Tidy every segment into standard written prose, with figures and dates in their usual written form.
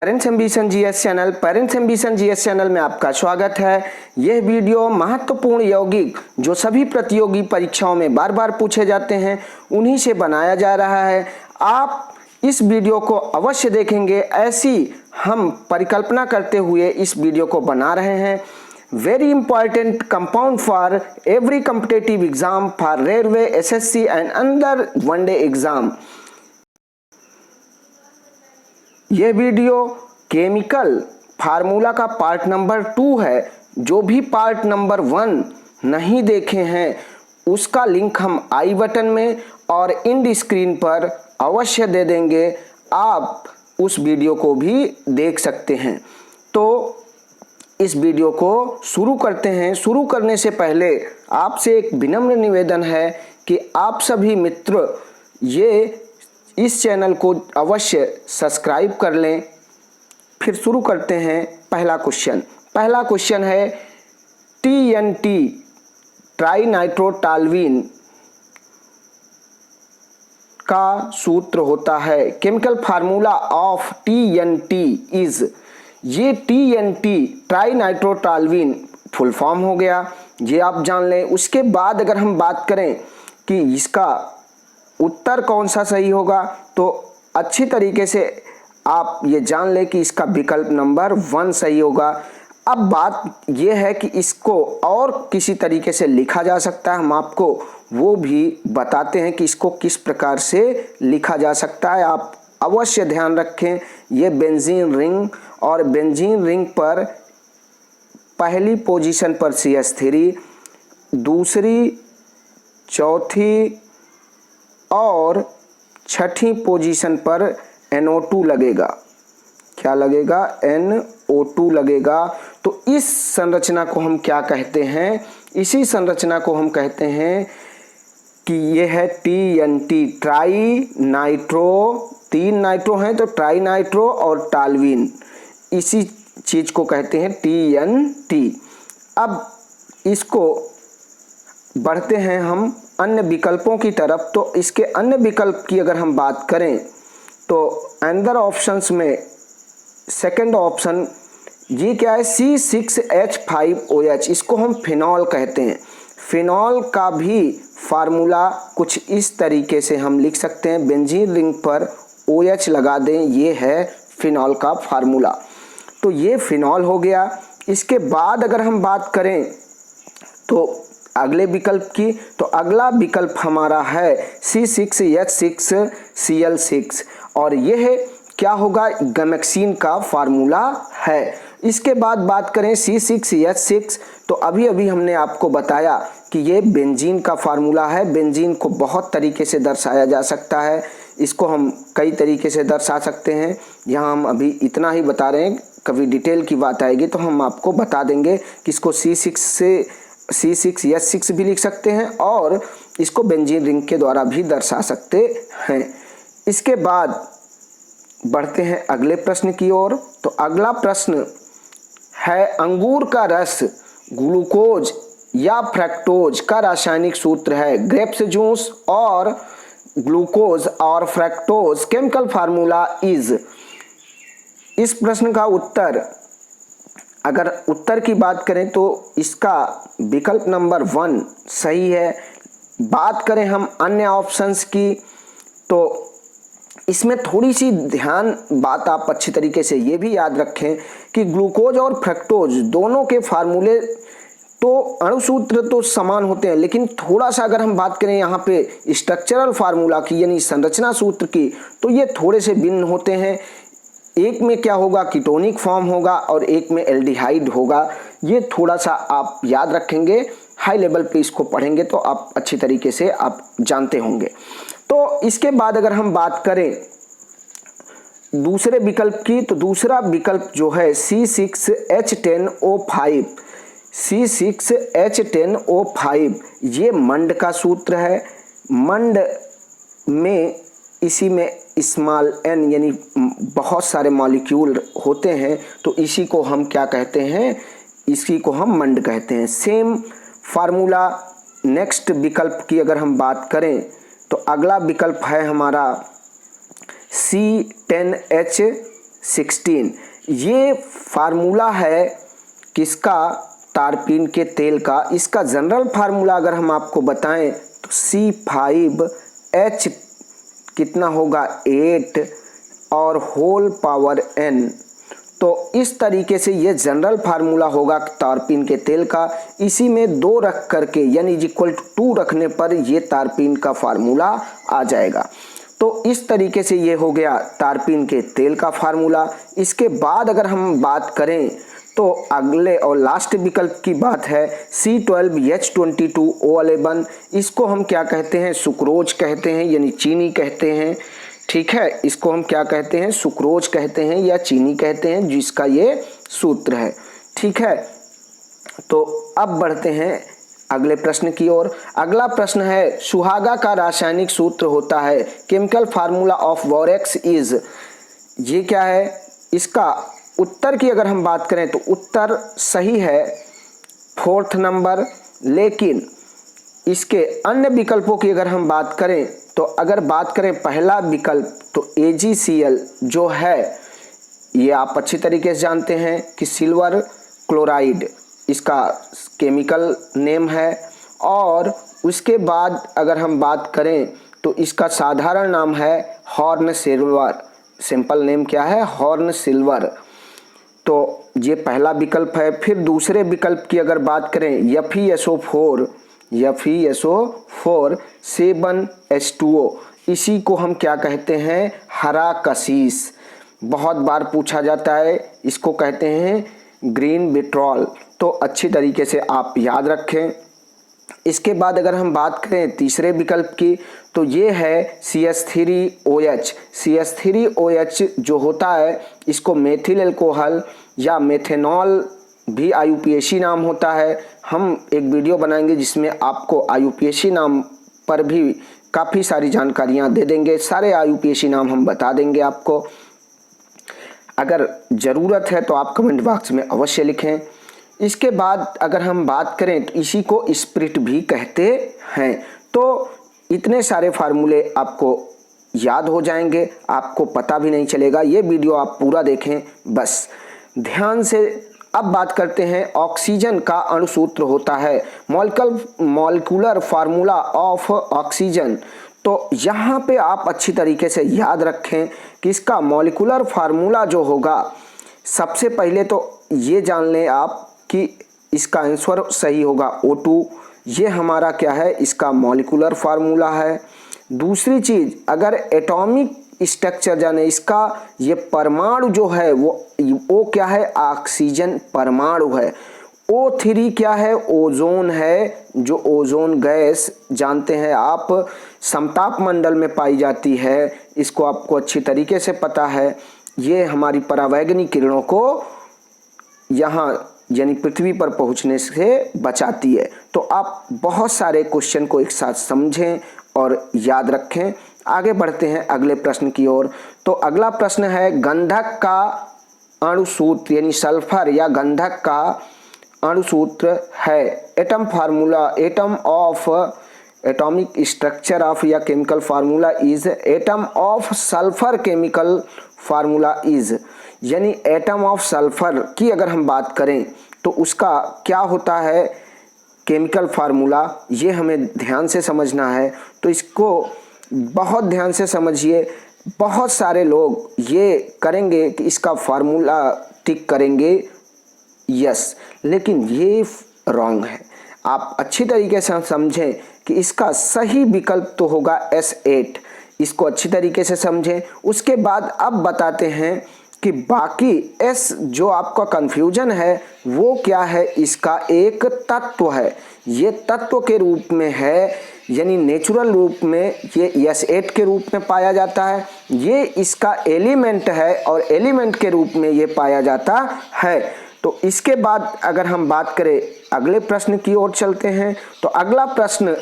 Parents ambition GS channel में आपका स्वागत है। यह वीडियो महत्वपूर्ण यौगिक जो सभी प्रतियोगी परीक्षाओं में बार बार पूछे जाते हैं उन्हीं से बनाया जा रहा है। आप इस वीडियो को अवश्य देखेंगे, ऐसी हम परिकल्पना करते हुए इस वीडियो को बना रहे हैं। Very important compound for every competitive exam for railway, SSC and other one day exam. यह वीडियो केमिकल फार्मूला का पार्ट नंबर 2 है। जो भी पार्ट नंबर 1 नहीं देखे हैं उसका लिंक हम आई बटन में और इंड स्क्रीन पर अवश्य दे देंगे, आप उस वीडियो को भी देख सकते हैं। तो इस वीडियो को शुरू करते हैं। शुरू करने से पहले आपसे एक विनम्र निवेदन है कि आप सभी मित्र इस चैनल को अवश्य सब्सक्राइब कर लें। फिर शुरू करते हैं। पहला क्वेश्चन है TNT ट्राइनाइट्रोटॉल्यूइन का सूत्र होता है। Chemical formula of TNT is, ये TNT ट्राइनाइट्रोटॉल्यूइन फुल फॉर्म हो गया, ये आप जान लें। उसके बाद अगर हम बात करें कि इसका उत्तर कौन सा सही होगा तो अच्छी तरीके से आप ये जान लें कि इसका विकल्प नंबर 1 सही होगा। अब बात यह है कि इसको और किसी तरीके से लिखा जा सकता है, हम आपको वो भी बताते हैं कि इसको किस प्रकार से लिखा जा सकता है। आप अवश्य ध्यान रखें, ये बेंजीन रिंग और बेंजीन रिंग पर पहली पोजीशन पर CH3, दूसरी, चौथी और छठी पोजीशन पर NO2 लगेगा। क्या लगेगा? NO2 लगेगा। तो इस संरचना को हम क्या कहते हैं? इसी संरचना को हम कहते हैं कि यह है TNT ट्राई नाइट्रो, 3 नाइट्रो हैं तो ट्राई नाइट्रो और टॉल्यूइन, इसी चीज को कहते हैं TNT। अब इसको बढ़ते हैं हम अन्य विकल्पों की तरफ। तो इसके अन्य विकल्प की अगर हम बात करें तो अंदर ऑप्शंस में सेकंड ऑप्शन ये क्या है? C6H5OH, इसको हम फिनॉल कहते हैं। फिनॉल का भी फार्मूला कुछ इस तरीके से हम लिख सकते हैं, बेंजीन रिंग पर OH लगा दें, ये है फिनॉल का फार्मूला। तो ये फिनॉल हो गया। इसके बाद अगर हम बात करें तो अगले विकल्प की, तो अगला विकल्प हमारा है C6H6Cl6 और यह क्या होगा? गैमेक्सिन का फार्मूला है। इसके बाद बात करें C6H6, तो अभी हमने आपको बताया कि ये बेंजीन का फार्मूला है। बेंजीन को बहुत तरीके से दर्शाया जा सकता है, इसको हम कई तरीके से दर्शा सकते हैं। यहाँ हम अभी इतना ही बता रहे हैं, कभी डिटेल की बात आएगी तो हम आपको बता देंगे कि इसको C6H6 भी लिख सकते हैं और इसको बेंजीन रिंग के द्वारा भी दर्शा सकते हैं। इसके बाद बढ़ते हैं अगले प्रश्न की ओर। तो अगला प्रश्न है अंगूर का रस ग्लूकोज या फ्रक्टोज का रासायनिक सूत्र है। ग्रेप्स जूस और ग्लूकोज और फ्रक्टोज केमिकल फार्मूला इज। इस प्रश्न का उत्तर, अगर उत्तर की बात करें तो इसका विकल्प नंबर 1 सही है। बात करें हम अन्य ऑप्शंस की तो इसमें थोड़ी सी ध्यान बात आप अच्छी तरीके से ये भी याद रखें कि ग्लूकोज और फ्रक्टोज दोनों के फार्मूले तो अणुसूत्र तो समान होते हैं, लेकिन थोड़ा सा अगर हम बात करें यहाँ पे स्ट्रक्चरल फार्मूला की यानी संरचना सूत्र की, तो ये थोड़े से भिन्न होते हैं। एक में क्या होगा? कीटोनिक फॉर्म होगा और एक में एल्डिहाइड होगा। ये थोड़ा सा आप याद रखेंगे, हाई लेवल पे इसको पढ़ेंगे तो आप अच्छी तरीके से आप जानते होंगे। तो इसके बाद अगर हम बात करें दूसरे विकल्प की, तो दूसरा विकल्प जो है C6H10O5, C6H10O5 ये मंड का सूत्र है। मंड में इसी में स्मॉल n यानी बहुत सारे मॉलिक्यूल होते हैं, तो इसी को हम क्या कहते हैं? इसी को हम मंड कहते हैं। सेम फार्मूला नेक्स्ट विकल्प की अगर हम बात करें तो अगला विकल्प है हमारा C10H 16। ये फार्मूला है किसका? तारपीन के तेल का। इसका जनरल फार्मूला अगर हम आपको बताएं तो C5H कितना होगा 8 और होल पावर n। तो इस तरीके से ये जनरल फार्मूला होगा तारपीन के तेल का। इसी में 2 रख करके यानी इक्वल टू 2 रखने पर ये तारपीन का फार्मूला आ जाएगा। तो इस तरीके से ये हो गया तारपीन के तेल का फार्मूला। इसके बाद अगर हम बात करें तो अगले और लास्ट विकल्प की बात है C12H22O11। इसको हम क्या कहते हैं? सुक्रोज कहते हैं यानी चीनी कहते हैं। ठीक है, इसको हम क्या कहते हैं? सुक्रोज कहते हैं या चीनी कहते हैं, जिसका ये सूत्र है। ठीक है, तो अब बढ़ते हैं अगले प्रश्न की ओर। अगला प्रश्न है सुहागा का रासायनिक सूत्र होता है chemical formula of borax is. ये क्या है? इसका उत्तर की अगर हम बात करें तो उत्तर सही है 4th नंबर। लेकिन इसके अन्य विकल्पों की अगर हम बात करें तो अगर बात करें पहला विकल्प तो AgCl जो है, ये आप अच्छी तरीके से जानते हैं कि सिल्वर क्लोराइड इसका केमिकल नेम है। और उसके बाद अगर हम बात करें तो इसका साधारण नाम है हॉर्न सिल्वर। सिंपल नेम क्या है? Horn silver. तो ये पहला विकल्प है। फिर दूसरे विकल्प की अगर बात करें FeSO4 7H2O, इसी को हम क्या कहते हैं? हरा कशीस। बहुत बार पूछा जाता है, इसको कहते हैं ग्रीन विट्रॉल। तो अच्छी तरीके से आप याद रखें। इसके बाद अगर हम बात करें तीसरे विकल्प की तो ये है CH3OH। CH3OH जो होता है इसको मेथिल अल्कोहल या मेथेनॉल भी IUPAC नाम होता है। हम एक वीडियो बनाएंगे जिसमें आपको IUPAC नाम पर भी काफ़ी सारी जानकारियां दे देंगे। सारे IUPAC नाम हम बता देंगे आपको। अगर ज़रूरत है तो आप कमेंट बॉक्स में अवश्य लिखें। इसके बाद अगर हम बात करें तो इसी को स्प्रिट भी कहते हैं। तो इतने सारे फार्मूले आपको याद हो जाएंगे, आपको पता भी नहीं चलेगा। ये वीडियो आप पूरा देखें बस ध्यान से। अब बात करते हैं ऑक्सीजन का अणुसूत्र होता है मॉलिक्यूलर फार्मूला ऑफ ऑक्सीजन। तो यहाँ पे आप अच्छी तरीके से याद रखें कि इसका मॉलिक्यूलर फार्मूला जो होगा, सबसे पहले तो ये जान लें आप कि इसका आंसर सही होगा O2। ये हमारा क्या है? इसका मॉलिक्यूलर फार्मूला है। दूसरी चीज़, अगर एटॉमिक स्ट्रक्चर जाने इसका, ये परमाणु जो है वो क्या है? ऑक्सीजन परमाणु है। O3 क्या है? ओजोन है, जो ओजोन गैस जानते हैं आप समताप मंडल में पाई जाती है। इसको आपको अच्छी तरीके से पता है। ये हमारी परावैंगनी किरणों को यहाँ यानी पृथ्वी पर पहुँचने से बचाती है। तो आप बहुत सारे क्वेश्चन को एक साथ समझें और याद रखें। आगे बढ़ते हैं अगले प्रश्न की ओर। तो अगला प्रश्न है गंधक का अणुसूत्र यानी सल्फर या गंधक का अणुसूत्र है atom formula atom of atomic structure of या chemical formula is atom of sulphur chemical formula is. यानी एटम ऑफ सल्फर की अगर हम बात करें तो उसका क्या होता है केमिकल फार्मूला, ये हमें ध्यान से समझना है। तो इसको बहुत ध्यान से समझिए। बहुत सारे लोग ये करेंगे कि इसका फार्मूला टिक करेंगे यस, लेकिन ये रॉन्ग है। आप अच्छी तरीके से समझें कि इसका सही विकल्प तो होगा S8। इसको अच्छी तरीके से समझें। उसके बाद अब बताते हैं कि बाकी S जो आपका कंफ्यूजन है वो क्या है? इसका एक तत्व है, ये तत्व के रूप में है, यानी नेचुरल रूप में ये S8 के रूप में पाया जाता है। ये इसका एलिमेंट है और एलिमेंट के रूप में ये पाया जाता है। तो इसके बाद अगर हम बात करें अगले प्रश्न की ओर चलते हैं। तो अगला प्रश्न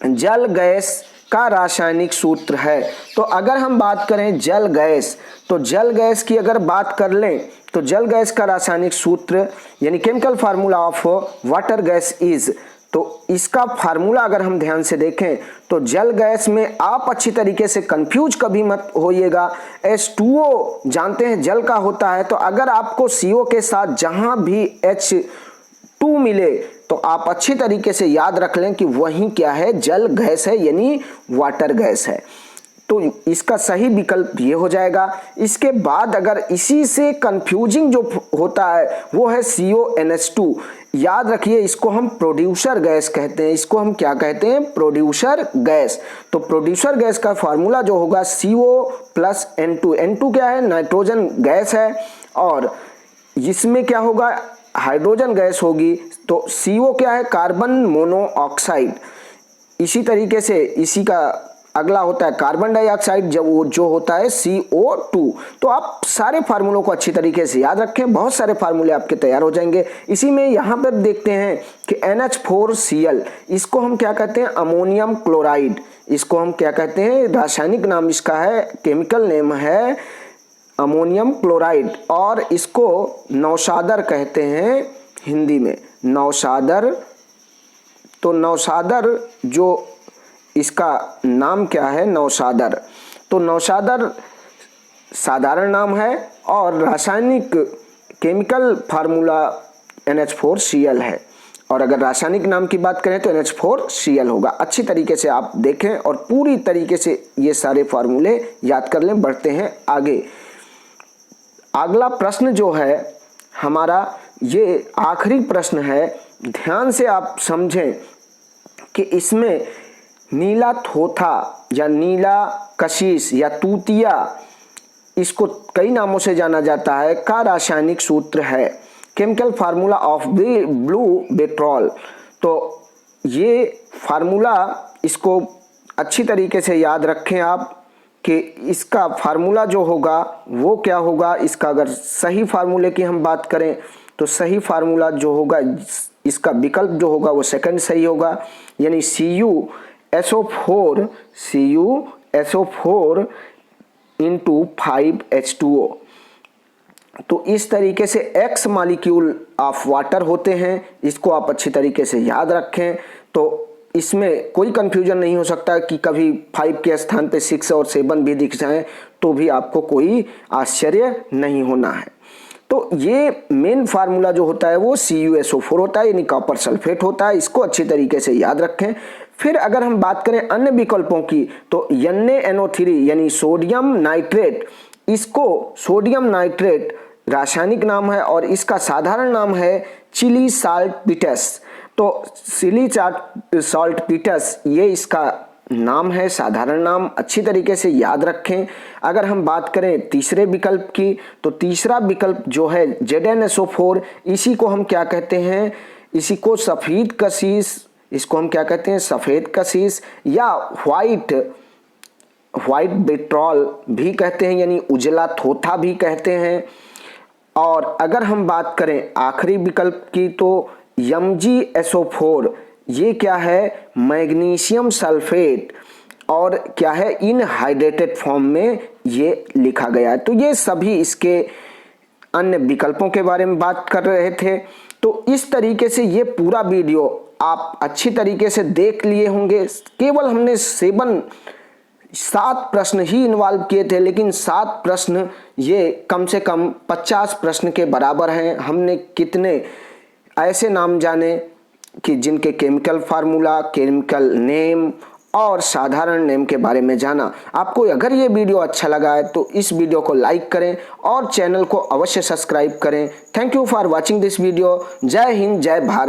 जल गैस का रासायनिक सूत्र है। तो अगर हम बात करें जल गैस, तो जल गैस की अगर बात कर लें तो जल गैस का रासायनिक सूत्र यानी chemical formula of water gas is. तो इसका फार्मूला अगर हम ध्यान से देखें तो जल गैस में आप अच्छी तरीके से कंफ्यूज कभी मत होइएगा। H2O जानते हैं जल का होता है, तो अगर आपको CO के साथ जहां भी H2 मिले तो आप अच्छी तरीके से याद रख लें कि वही क्या है, जल गैस है, यानी वाटर गैस है। तो इसका सही विकल्प ये हो जाएगा। इसके बाद अगर इसी से कंफ्यूजिंग जो होता है वो है CONH2। याद रखिए इसको हम प्रोड्यूसर गैस कहते हैं। इसको हम क्या कहते हैं? Producer gas. तो प्रोड्यूसर गैस का फार्मूला जो होगा CO प्लस N2। N2 क्या है? नाइट्रोजन गैस है, और इसमें क्या होगा? हाइड्रोजन गैस होगी। तो CO क्या है? Carbon monoxide. इसी तरीके से इसी का अगला होता है कार्बन डाइऑक्साइड, जब वो जो होता है CO2। तो आप सारे फार्मूलों को अच्छी तरीके से याद रखें, बहुत सारे फार्मूले आपके तैयार हो जाएंगे। इसी में यहाँ पर देखते हैं कि NH4Cl, इसको हम क्या कहते हैं? Ammonium chloride. इसको हम क्या कहते हैं? रासायनिक नाम इसका है, केमिकल नेम है अमोनियम क्लोराइड, और इसको नौशादर कहते हैं हिंदी में, नौशादर। तो नौशादर जो इसका नाम क्या है? नौशादर। तो नौशादर साधारण नाम है और रासायनिक केमिकल फार्मूला NH4Cl है। और अगर रासायनिक नाम की बात करें तो NH4Cl होगा। अच्छी तरीके से आप देखें और पूरी तरीके से ये सारे फार्मूले याद कर लें। बढ़ते हैं आगे। अगला प्रश्न जो है हमारा, ये आखिरी प्रश्न है। ध्यान से आप समझें कि इसमें नीला थोथा या नीला कशिश या तूतिया, इसको कई नामों से जाना जाता है, का रासायनिक सूत्र है। Chemical formula of blue vitriol. तो ये फार्मूला, इसको अच्छी तरीके से याद रखें आप कि इसका फार्मूला जो होगा वो क्या होगा। इसका अगर सही फार्मूले की हम बात करें तो सही फार्मूला जो होगा, इसका विकल्प जो होगा वो सेकंड सही होगा, यानी CuSO4 इंटू 5H2O। तो इस तरीके से X मॉलिक्यूल ऑफ वाटर होते हैं। इसको आप अच्छी तरीके से याद रखें, तो इसमें कोई कंफ्यूजन नहीं हो सकता कि कभी 5 के स्थान पे 6 और 7 भी दिख जाएं तो भी आपको कोई आश्चर्य नहीं होना है। तो ये मेन फार्मूला जो होता है वो CuSO4 होता है, यानी कॉपर सल्फेट होता है। इसको अच्छी तरीके से याद रखें। फिर अगर हम बात करें अन्य विकल्पों की तो NaNO3 यानी सोडियम नाइट्रेट, इसको सोडियम नाइट्रेट रासायनिक नाम है और इसका साधारण नाम है चिली साल्टपीटस। तो चिली साल्टपीटस ये इसका नाम है, साधारण नाम। अच्छी तरीके से याद रखें। अगर हम बात करें तीसरे विकल्प की तो तीसरा विकल्प जो है ZnSO4, इसी को हम क्या कहते हैं? इसी को सफ़ेद कशिश, इसको हम क्या कहते हैं? सफ़ेद कशिश या व्हाइट बेट्रॉल भी कहते हैं, यानी उजला थोथा भी कहते हैं। और अगर हम बात करें आखिरी विकल्प की तो MgSO4, ये क्या है? मैग्नीशियम सल्फेट, और क्या है? इनहाइड्रेटेड फॉर्म में ये लिखा गया है। तो ये सभी इसके अन्य विकल्पों के बारे में बात कर रहे थे। तो इस तरीके से ये पूरा वीडियो आप अच्छी तरीके से देख लिए होंगे। केवल हमने 7 प्रश्न ही इन्वॉल्व किए थे, लेकिन 7 प्रश्न ये कम से कम 50 प्रश्न के बराबर हैं। हमने कितने ऐसे नाम जाने कि जिनके केमिकल फार्मूला, केमिकल नेम और साधारण नेम के बारे में जाना। आपको अगर ये वीडियो अच्छा लगा है तो इस वीडियो को लाइक करें और चैनल को अवश्य सब्सक्राइब करें। Thank you for watching this video. जय हिंद, जय भारत।